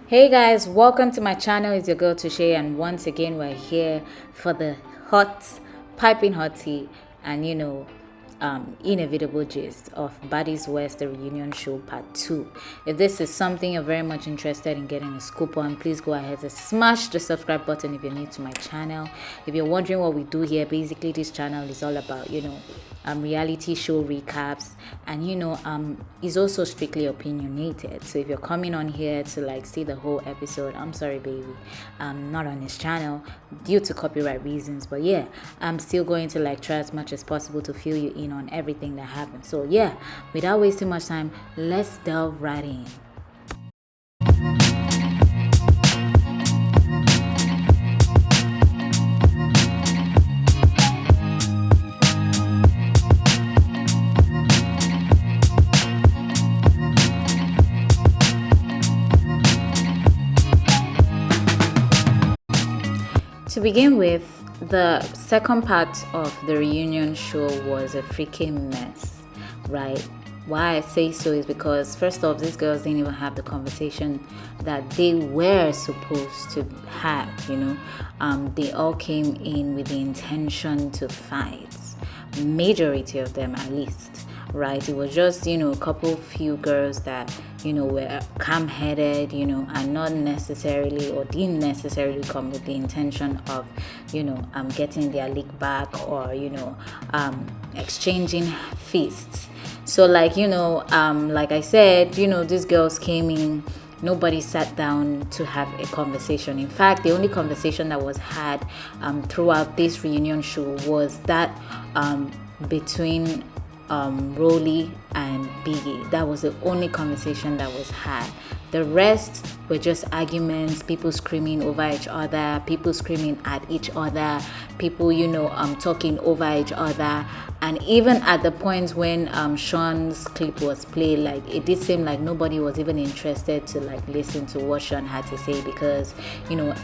Hey guys, welcome to my channel. It's your girl Touche, and once again we're here for the hot, piping hot tea and inevitable gist of Baddies West, the reunion show part 2. If this is something you're very much interested in getting a scoop on, please go ahead and smash the subscribe button if you're new to my channel. If you're wondering what we do here, basically this channel is all about reality show recaps, and is also strictly opinionated. So if you're coming on here to see the whole episode, I'm sorry baby, I'm not on this channel due to copyright reasons, but yeah, I'm still going to try as much as possible to fill you in on everything that happens. So yeah, without wasting much time, let's delve right in. To begin with, the second part of the reunion show was a freaking mess, right? Why I say so is because, first off, these girls didn't even have the conversation that they were supposed to have, They all came in with the intention to fight, majority of them at least, right? It was just, a couple few girls that, were calm-headed, and not necessarily or didn't necessarily come with the intention of, getting their lick back or, exchanging fists. So like I said, these girls came in, nobody sat down to have a conversation. In fact, the only conversation that was had throughout this reunion show was that between Rolly and Biggie. That was the only conversation that was had. The rest were just arguments, people screaming over each other, people screaming at each other, people, talking over each other. And even at the point when Sean's clip was played, it did seem like nobody was even interested to listen to what Sean had to say, because,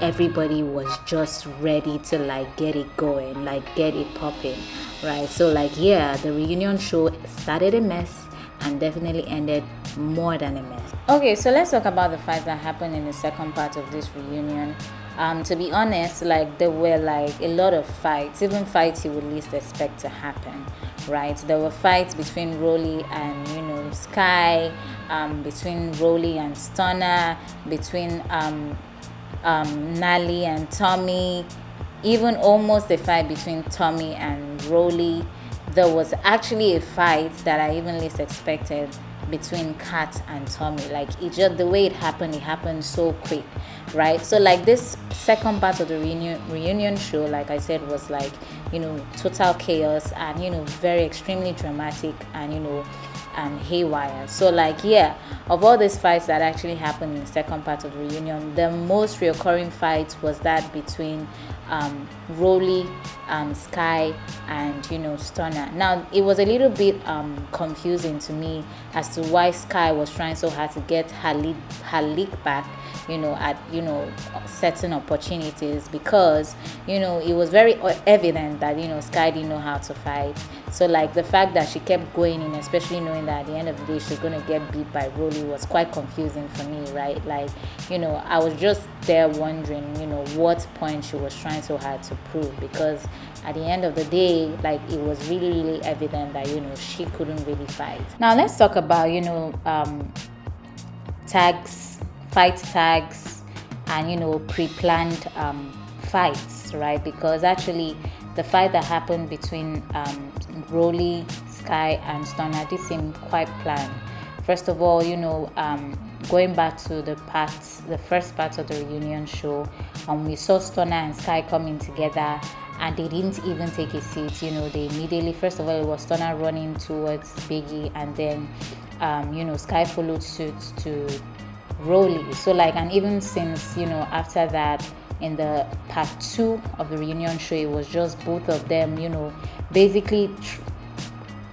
everybody was just ready to get it going, get it popping, right? So the reunion show started a mess and definitely ended more than a mess. Okay, so let's talk about the fights that happened in the second part of this reunion. To be honest, there were a lot of fights, even fights you would least expect to happen, right? There were fights between Rolly and Sky, between Rolly and Stunner, between Nally and Tommy, even almost a fight between Tommy and Rolly. There was actually a fight that I even least expected between Kat and Tommy. It just, the way it happened so quick, right? So this second part of the reunion show, like I said, was total chaos and very extremely dramatic and haywire. So of all these fights that actually happened in the second part of the reunion, the most recurring fight was that between Rolly, Sky, and Stunner. Now it was a little bit confusing to me as to why Sky was trying so hard to get her leak back, at certain opportunities, because it was very evident that Sky didn't know how to fight. So the fact that she kept going in, especially knowing that at the end of the day she's gonna get beat by Rolly, was quite confusing for me, right? I was just there wondering what point she was trying so hard to prove, because at the end of the day it was really evident that she couldn't really fight. Now let's talk about fight tags and pre-planned fights, right? Because actually the fight that happened between Rolly, Sky, and Stunner did seem quite planned. First of all, going back to the first part of the reunion show, we saw Stunner and Sky coming together, and they didn't even take a seat. They immediately, first of all, it was Stunner running towards Biggie, and then Sky followed suit to Rolly. So and even since after that, in the part 2 of the reunion show, it was just both of them basically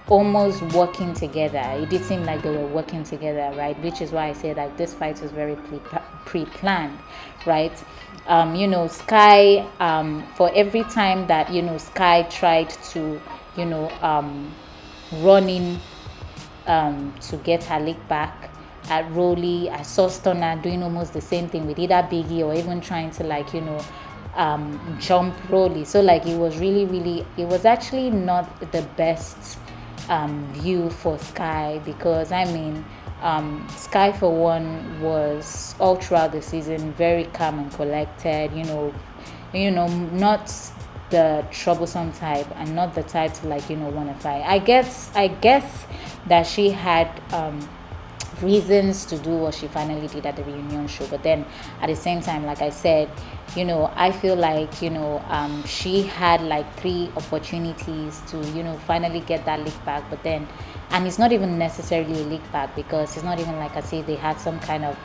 almost working together. It did seem like they were working together, right? Which is why I say this fight was very pre-planned, right? Sky, for every time that Sky tried to run in to get her lick back, at Rolly. I saw Stunner doing almost the same thing with either Biggie or even trying to like, jump Rolly. So like it was really, really, it was actually not the best view for Sky, because I mean, Sky for one was all throughout the season very calm and collected. Not the troublesome type, and not the type to like want to fight. I guess that she had reasons to do what she finally did at the reunion show, but then at the same time, like I said, I feel like she had like three opportunities to finally get that lick back, but then, and it's not even necessarily a lick back, because it's not even like I say they had some kind of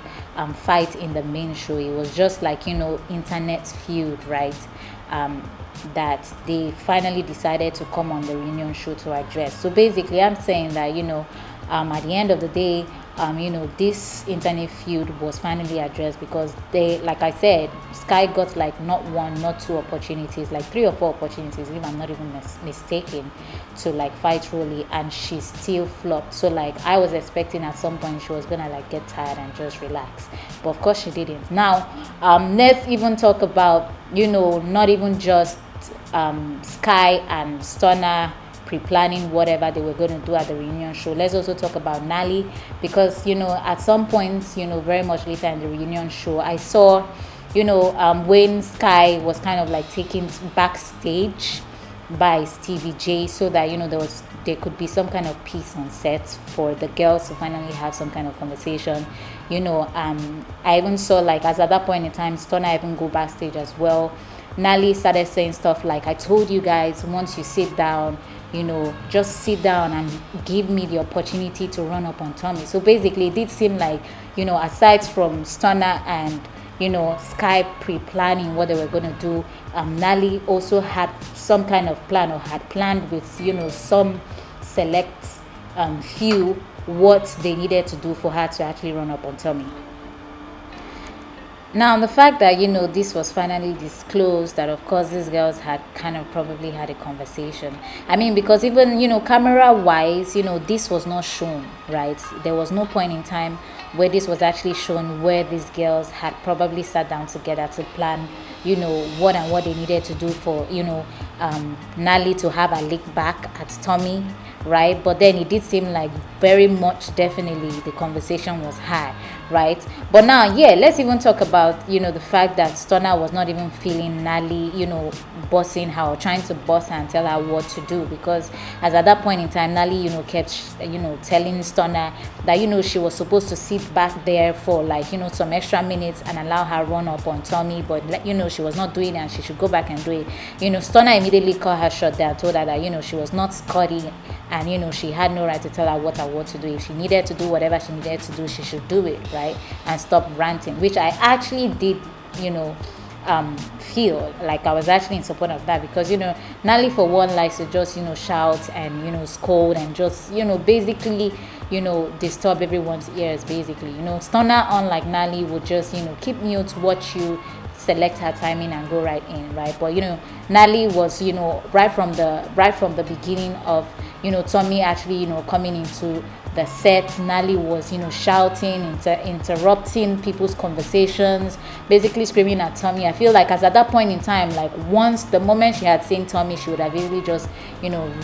fight in the main show. It was just like internet feud, right? That they finally decided to come on the reunion show to address. So basically, I'm saying that at the end of the day, this internet feud was finally addressed, because they, like I said, Sky got like not one, not two opportunities, like 3 or 4 opportunities, if I'm not even mistaken, to like fight Rolly, and she still flopped. So like I was expecting at some point she was gonna like get tired and just relax, but of course she didn't. Now, let's even talk about not even just Sky and Stunner pre-planning whatever they were going to do at the reunion show. Let's also talk about Nali, because at some point, very much later in the reunion show, I saw when Sky was kind of like taken backstage by Stevie J, so that there could be some kind of peace on set for the girls to finally have some kind of conversation. I even saw, like, as at that point in time, Stunner even go backstage as well. Nali started saying stuff like, I told you guys, once you sit down, just sit down and give me the opportunity to run up on Tommy. So basically, it did seem like, aside from Stunner and, Sky pre-planning what they were going to do, Nali also had some kind of plan, or had planned with, some select few what they needed to do for her to actually run up on Tommy. Now, the fact that, this was finally disclosed, that of course these girls had kind of probably had a conversation. I mean, because even, camera-wise, this was not shown, right? There was no point in time where this was actually shown, where these girls had probably sat down together to plan, what and what they needed to do for, Nali to have a lick back at Tommy, right? But then it did seem like very much definitely the conversation was had, right? But now, yeah, let's even talk about the fact that Stunner was not even feeling Nali bossing her, or trying to boss her and tell her what to do, because as at that point in time, Nali kept telling Stunner that she was supposed to sit back there for like some extra minutes and allow her run up on Tommy, but she was not doing it and she should go back and do it. Stunner immediately called her shot there, told her that she was not Scotty, and she had no right to tell her what to do. If she needed to do whatever she needed to do, she should do it, right? And stop ranting, which I actually did feel like I was actually in support of that, because Nali for one likes to just shout and scold and just basically disturb everyone's ears, basically. Stunner, unlike Nali, would just keep mute, watch you, select her timing and go right in, right? But Nali was right from the beginning of Tommy actually coming into the set, Nali was shouting, interrupting people's conversations, basically screaming at Tommy. I feel like as at that point in time, like once the moment she had seen Tommy, she would have really just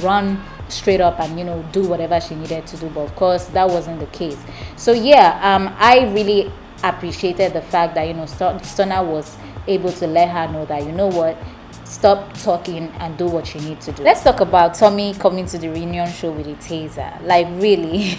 run straight up and do whatever she needed to do. But of course that wasn't the case. So yeah, I really appreciated the fact that Stunner was able to let her know that what, stop talking and do what you need to do. Let's talk about Tommy coming to the reunion show with a taser. Like, really?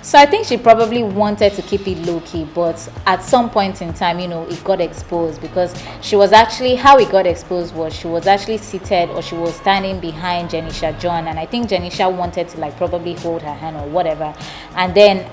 So I think she probably wanted to keep it low-key, but at some point in time, it got exposed, because she was actually, how it got exposed was she was actually seated, or she was standing behind Janisha John, and I think Janisha wanted to like probably hold her hand or whatever, and then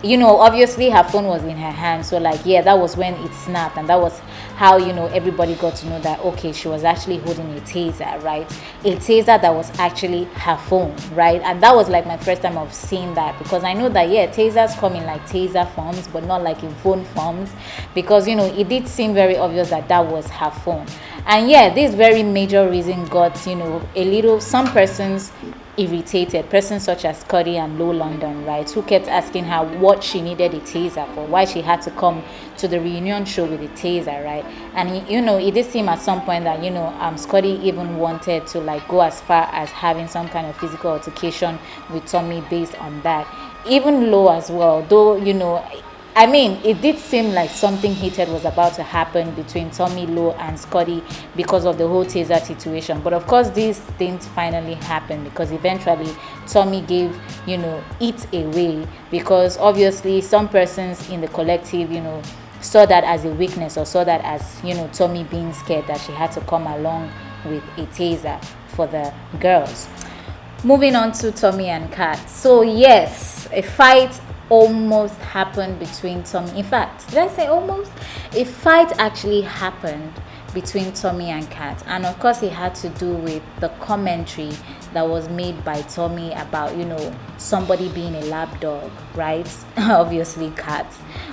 obviously her phone was in her hand, so like, yeah, that was when it snapped, and that was how everybody got to know that, okay, she was actually holding a taser, right? A taser that was actually her phone, right? And that was like my first time of seeing that, because I know that, yeah, tasers come in like taser forms, but not like in phone forms, because it did seem very obvious that that was her phone. And yeah, this very major reason got, you know, a little, some persons irritated, persons such as Scotty and Low London, right, who kept asking her what she needed a taser for, why she had to come to the reunion show with a taser, right? And you know, it did seem at some point that, you know, Scotty even wanted to like go as far as having some kind of physical altercation with Tommy based on that. Even Low as well, though, you know, I mean, it did seem like something heated was about to happen between Tommy, Low, and Scotty because of the whole taser situation. But of course, these things finally happened because eventually Tommy gave, you know, it away, because obviously some persons in the collective, you know, saw that as a weakness, or saw that as, you know, Tommy being scared that she had to come along with a taser for the girls. Moving on to Tommy and Kat. So yes, a fight almost happened between Tommy. In fact, did I say almost? A fight actually happened between Tommy and Kat, and of course it had to do with the commentary that was made by Tommy about, you know, somebody being a lap dog, right? Obviously Kat.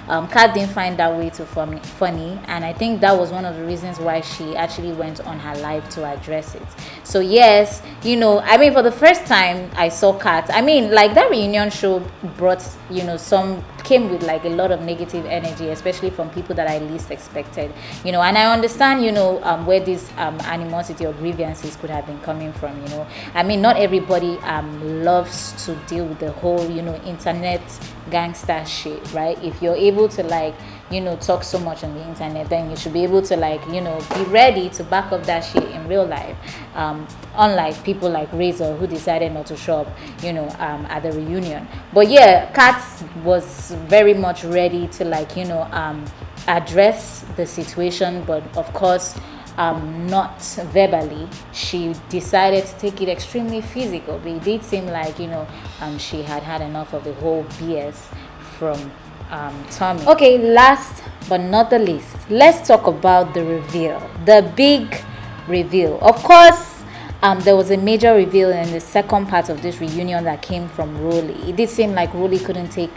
Kat didn't find that way too funny, and I think that was one of the reasons why she actually went on her live to address it. So yes, you know, I mean, for the first time I saw Kat, I mean, like, that reunion show brought, you know, came with like a lot of negative energy, especially from people that I least expected, you know. And I understand, you know, where this animosity or grievances could have been coming from, you know. I mean, not everybody loves to deal with the whole, you know, internet gangster shit, right? If you're able to, like, you know, talk so much on the internet, then you should be able to, like, you know, be ready to back up that shit in real life, unlike people like Razor, who decided not to show up, you know, at the reunion. But yeah, Kat was very much ready to, like, you know, address the situation, but of course, not verbally. She decided to take it extremely physical, but it did seem like, you know, she had had enough of the whole BS from Tommy. Okay, last but not the least, let's talk about the reveal, the big reveal. Of course, there was a major reveal in the second part of this reunion that came from Rolly. It did seem like Rolly couldn't take,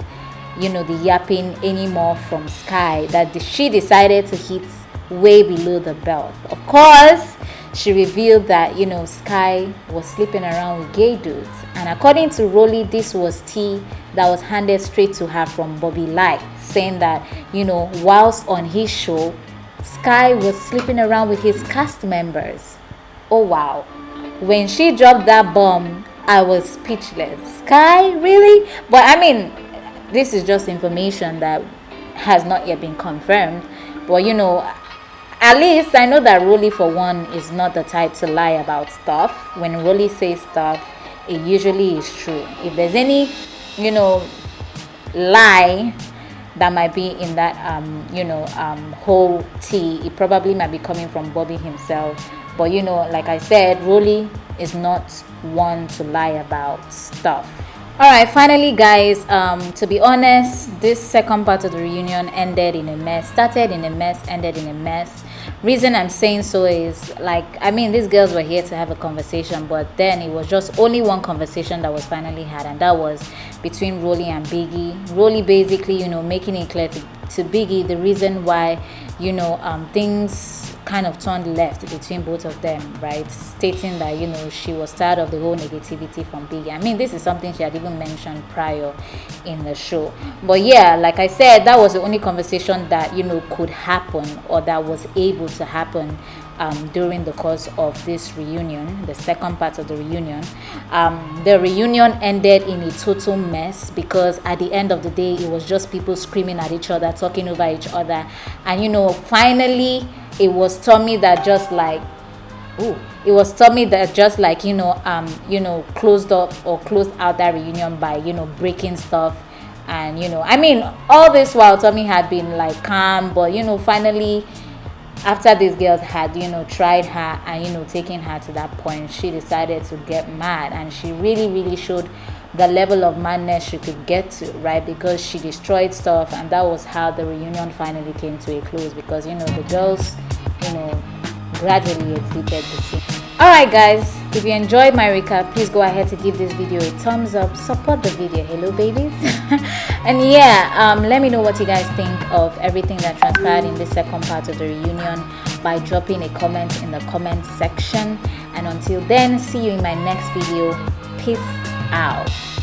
you know, the yapping anymore from Sky, that she decided to hit way below the belt. Of course, she revealed that, you know, Sky was sleeping around with gay dudes, and according to Rolly, this was tea that was handed straight to her from Bobby Light, saying that, you know, whilst on his show, Sky was sleeping around with his cast members. Oh wow, when she dropped that bomb, I was speechless. Sky, really? But I mean, this is just information that has not yet been confirmed, but you know, at least I know that Rolly, for one, is not the type to lie about stuff. When Rolly says stuff, it usually is true. If there's any, you know, lie that might be in that you know, whole tea, it probably might be coming from Bobby himself. But you know, like I said, Rolly is not one to lie about stuff. All right, finally guys, to be honest, this second part of the reunion ended in a mess. Started in a mess, ended in a mess. Reason I'm saying so is, like, I mean, these girls were here to have a conversation, but then it was just only one conversation that was finally had, and that was between Rolly and Biggie. Rolly basically, you know, making it clear to Biggie the reason why, you know, things kind of turned left between both of them, right? Stating that, you know, she was tired of the whole negativity from Biggie. I mean, this is something she had even mentioned prior in the show. But yeah, like I said, that was the only conversation that, you know, could happen, or that was able to happen during the course of this reunion, the second part of the reunion. The reunion ended in a total mess, because at the end of the day, it was just people screaming at each other, talking over each other, and you know, finally it was Tommy that just like, you know, closed up or closed out that reunion by, you know, breaking stuff. And you know, I mean, all this while Tommy had been like calm, but you know, finally, after these girls had, you know, tried her and, you know, taken her to that point, she decided to get mad, and she really showed the level of madness she could get to, right? Because she destroyed stuff, and that was how the reunion finally came to a close, because, you know, the girls, you know, gradually exited the scene. Alright guys, if you enjoyed my recap, please go ahead to give this video a thumbs up, support the video, hello babies. And yeah, let me know what you guys think of everything that transpired in the second part of the reunion. by dropping a comment in the comment section. And until then, see you in my next video. Peace out.